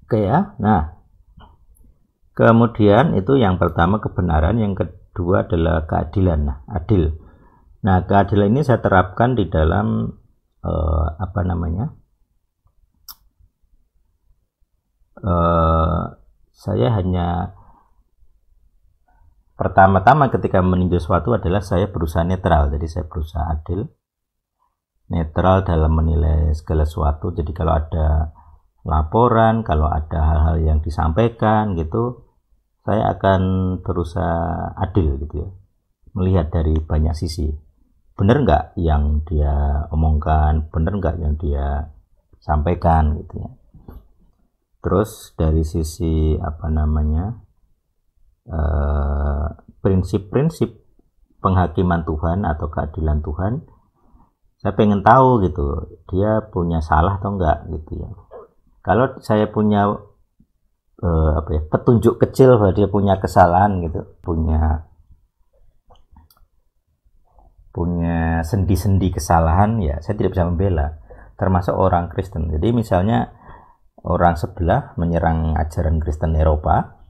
Oke ya. Nah, kemudian itu yang pertama kebenaran, yang kedua adalah keadilan. Nah, adil. Nah, keadilan ini saya terapkan di dalam saya hanya pertama-tama ketika meninjau sesuatu adalah saya berusaha netral. Jadi saya berusaha adil, netral dalam menilai segala sesuatu. Jadi kalau ada laporan, kalau ada hal-hal yang disampaikan gitu, saya akan berusaha adil gitu ya, melihat dari banyak sisi. Benar nggak yang dia omongkan, benar nggak yang dia sampaikan gitu ya. Terus dari sisi prinsip-prinsip penghakiman Tuhan atau keadilan Tuhan, saya pengen tahu gitu, dia punya salah atau enggak gitu ya. Kalau saya punya petunjuk kecil bahwa dia punya kesalahan gitu, punya sendi-sendi kesalahan, ya saya tidak bisa membela, termasuk orang Kristen. Jadi misalnya orang sebelah menyerang ajaran Kristen Eropa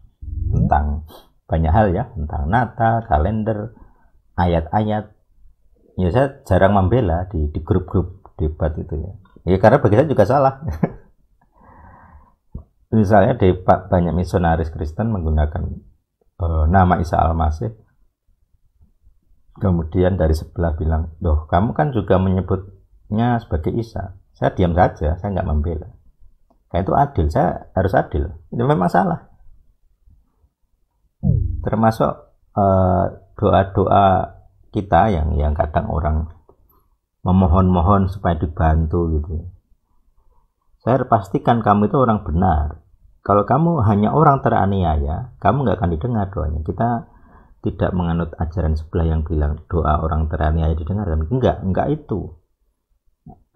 tentang banyak hal ya, tentang Natal, kalender, ayat-ayat, ya saya jarang membela di grup-grup debat itu ya. Ya karena bagi saya juga salah. Misalnya banyak misionaris Kristen menggunakan nama Isa Al-Masih, kemudian dari sebelah bilang, "Loh, kamu kan juga menyebutnya sebagai Isa." Saya diam saja, saya nggak membela. Kayak itu adil, saya harus adil. Itu memang salah. Termasuk doa-doa kita yang kadang orang memohon-mohon supaya dibantu gitu. Saya pastikan kamu itu orang benar. Kalau kamu hanya orang teraniaya, kamu nggak akan didengar doanya. Kita tidak menganut ajaran sebelah yang bilang doa orang teraniaya didengarkan. Enggak itu.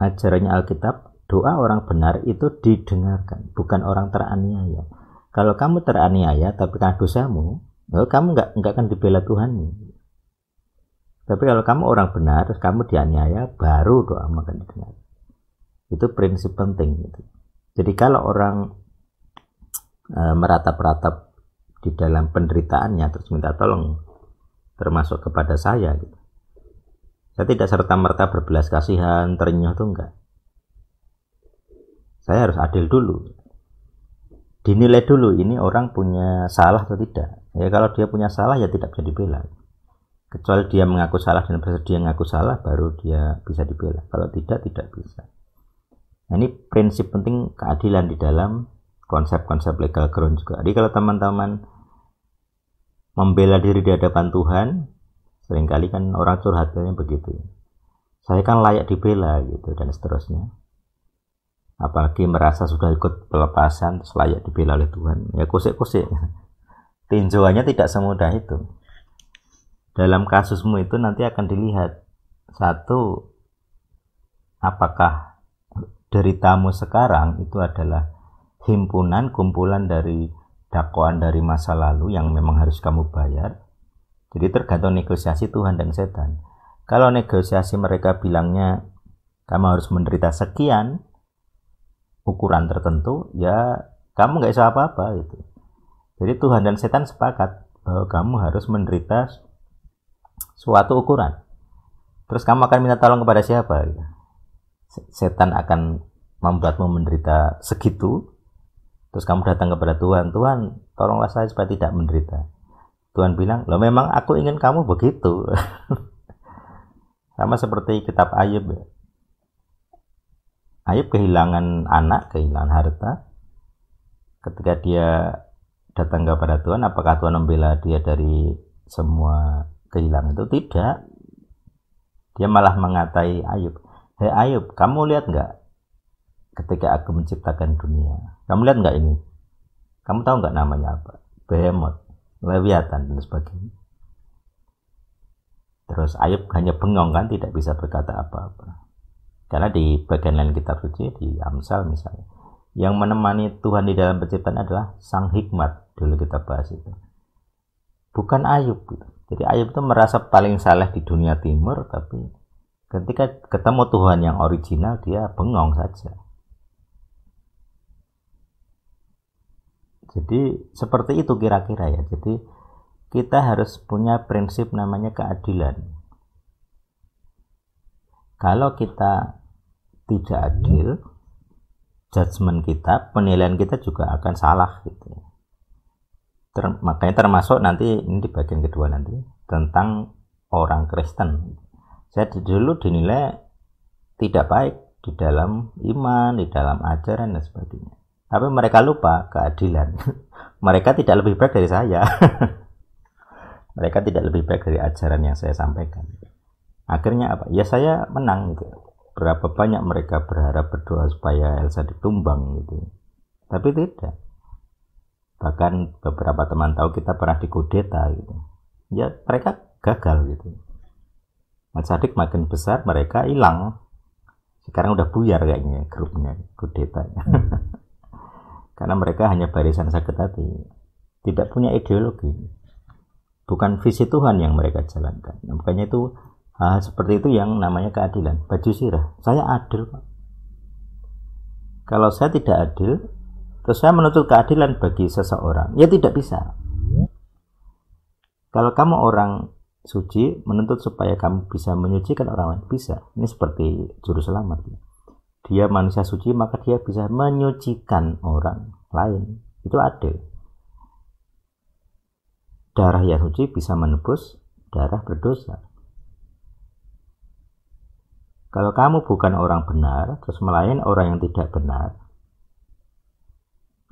Ajarannya Alkitab, doa orang benar itu didengarkan, bukan orang teraniaya. Kalau kamu teraniaya tapi karena dosamu, kamu nggak akan dibela Tuhan. Tapi kalau kamu orang benar, terus kamu dianiaya, baru doa akan didengar. Itu prinsip penting gitu. Jadi kalau orang meratap-ratap di dalam penderitaannya terus minta tolong, termasuk kepada saya gitu, saya tidak serta-merta berbelas kasihan, terenyuh, itu enggak. Saya harus adil dulu, dinilai dulu ini orang punya salah atau tidak. Ya kalau dia punya salah ya tidak bisa dibela, kecuali dia mengaku salah dan bersedia mengaku salah, baru dia bisa dibela. Kalau tidak bisa. Nah, ini prinsip penting keadilan di dalam konsep-konsep legal ground juga. Jadi kalau teman-teman membela diri di hadapan Tuhan, seringkali kan orang curhatnya begitu, saya kan layak dibela gitu, dan seterusnya. Apalagi merasa sudah ikut pelepasan terus layak dibela oleh Tuhan, ya kusik-kusik. Tinjauannya tidak semudah itu. Dalam kasusmu itu nanti akan dilihat, satu, apakah deritamu sekarang itu adalah kumpulan dari dakwaan dari masa lalu yang memang harus kamu bayar. Jadi tergantung negosiasi Tuhan dan setan. Kalau negosiasi mereka bilangnya kamu harus menderita sekian, ukuran tertentu, ya kamu nggak bisa apa-apa gitu. Jadi Tuhan dan setan sepakat bahwa kamu harus menderita suatu ukuran. Terus kamu akan minta tolong kepada siapa? Setan akan membuatmu menderita segitu. Terus kamu datang kepada Tuhan, Tuhan tolonglah saya supaya tidak menderita. Tuhan bilang, loh memang aku ingin kamu begitu. Sama seperti kitab Ayub. Ayub kehilangan anak, kehilangan harta. Ketika dia datang kepada Tuhan, apakah Tuhan membela dia dari semua kehilangan itu? Tidak. Dia malah mengatai Ayub, "Hei Ayub, kamu lihat nggak ketika aku menciptakan dunia? Kamu lihat nggak ini? Kamu tahu nggak namanya apa? Behemoth, Leviathan, dan sebagainya." Terus Ayub hanya bengong kan, tidak bisa berkata apa-apa. Karena di bagian lain kitab suci, di Amsal misalnya, yang menemani Tuhan di dalam penciptaan adalah sang hikmat. Dulu kita bahas itu, bukan Ayub gitu. Jadi Ayub itu merasa paling saleh di dunia timur, tapi ketika ketemu Tuhan yang original, dia bengong saja. Jadi seperti itu kira-kira ya. Jadi kita harus punya prinsip namanya keadilan. Kalau kita tidak adil, judgement kita, penilaian kita juga akan salah gitu. Makanya termasuk nanti ini di bagian kedua nanti tentang orang Kristen. Saya dulu dinilai tidak baik di dalam iman, di dalam ajaran dan sebagainya. Tapi mereka lupa keadilan. Mereka tidak lebih baik dari saya. Mereka tidak lebih baik dari ajaran yang saya sampaikan. Akhirnya apa? Ya saya menang gitu. Berapa banyak mereka berharap berdoa supaya Elsa ditumbang gitu. Tapi tidak. Bahkan beberapa teman tahu kita pernah dikudeta gitu. Ya mereka gagal gitu. Mas Sadik makin besar, mereka hilang. Sekarang udah buyar kayaknya grupnya, kudeta. Karena mereka hanya barisan sakit hati. Tidak punya ideologi. Bukan visi Tuhan yang mereka jalankan. Nah, makanya itu hal seperti itu yang namanya keadilan. Baju sirah, saya adil Pak. Kalau saya tidak adil, terus saya menuntut keadilan bagi seseorang, ya tidak bisa. Kalau kamu orang suci, menuntut supaya kamu bisa menyucikan orang lain, bisa. Ini seperti juru selamat. Dia manusia suci, maka dia bisa menyucikan orang lain. Itu adil. Darah yang suci bisa menebus darah berdosa. Kalau kamu bukan orang benar, terus melayani orang yang tidak benar,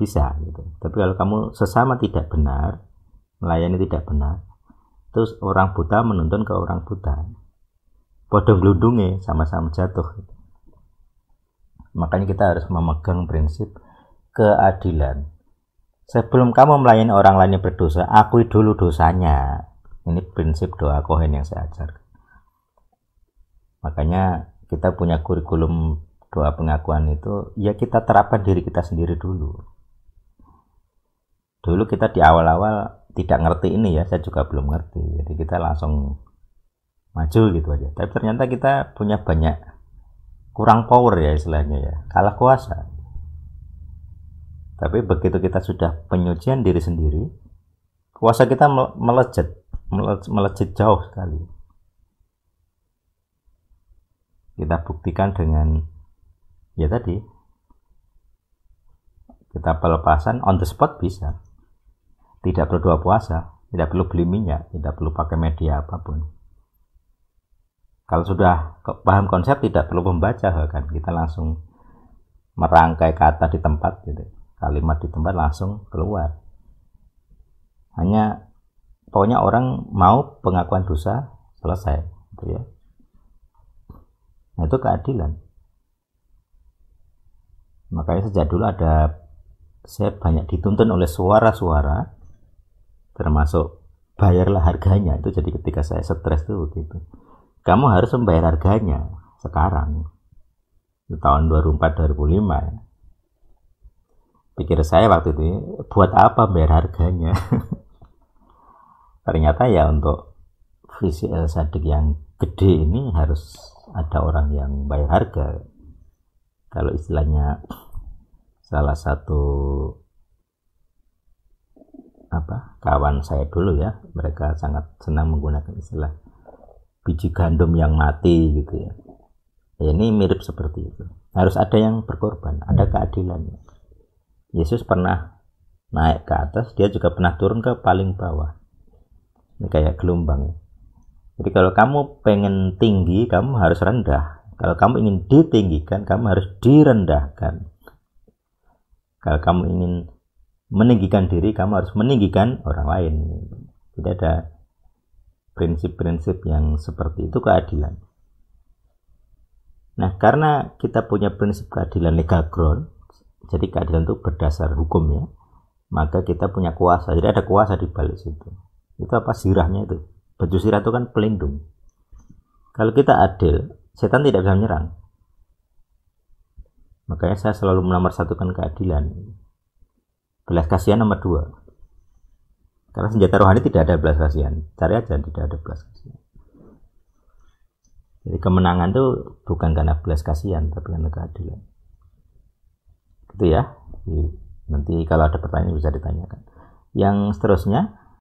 bisa gitu. Tapi kalau kamu sesama tidak benar, melayani tidak benar, terus orang buta menuntun ke orang buta, podong glundunge sama-sama jatuh. Makanya kita harus memegang prinsip keadilan. Sebelum kamu melayani orang lain yang berdosa, akui dulu dosanya. Ini prinsip doa Kohen yang saya ajar. Makanya kita punya kurikulum doa pengakuan itu, ya kita terapkan diri kita sendiri dulu. Dulu kita di awal-awal tidak ngerti ini ya, saya juga belum ngerti. Jadi kita langsung maju gitu aja. Tapi ternyata kita punya banyak kurang power ya istilahnya ya, kalah kuasa. Tapi begitu kita sudah penyucian diri sendiri, kuasa kita melejit jauh sekali. Kita buktikan dengan ya tadi, kita pelepasan on the spot bisa. Tidak perlu doa puasa, tidak perlu beli minyak, tidak perlu pakai media apapun. Kalau sudah paham konsep, tidak perlu membaca kan, kita langsung merangkai kata di tempat gitu. Kalimat di tempat langsung keluar. Hanya pokoknya orang mau pengakuan dosa, selesai gitu ya. Nah, itu keadilan. Makanya sejak dulu saya banyak dituntun oleh suara-suara, termasuk bayarlah harganya. Itu jadi ketika saya stres tuh gitu. Kamu harus membayar harganya sekarang. Di tahun 2004-2005 ya. Pikir saya waktu itu, buat apa bayar harganya? Ternyata ya untuk visi El Sadik yang gede ini harus ada orang yang bayar harga. Kalau istilahnya salah satu kawan saya dulu ya, mereka sangat senang menggunakan istilah biji gandum yang mati gitu ya. Ya ini mirip seperti itu. Harus ada yang berkorban, ada keadilan. Yesus pernah naik ke atas, dia juga pernah turun ke paling bawah. Ini kayak gelombang. Jadi kalau kamu pengen tinggi, kamu harus rendah. Kalau kamu ingin ditinggikan, kamu harus direndahkan. Kalau kamu ingin meninggikan diri, kamu harus meninggikan orang lain. Tidak ada prinsip-prinsip yang seperti itu keadilan. Nah, karena kita punya prinsip keadilan legal ground, jadi keadilan itu berdasar hukum ya, maka kita punya kuasa. Jadi ada kuasa di balik situ. Itu apa? Sirahnya itu. Baju sirah itu kan pelindung. Kalau kita adil, setan tidak bisa menyerang. Makanya saya selalu menomorsatukan keadilan. Belas kasihan nomor 2. Karena senjata rohani tidak ada belas kasihan. Cari aja, tidak ada belas kasihan. Jadi kemenangan itu bukan karena belas kasihan, tapi karena keadilan. Gitu ya. Nanti kalau ada pertanyaan bisa ditanyakan. Yang seterusnya,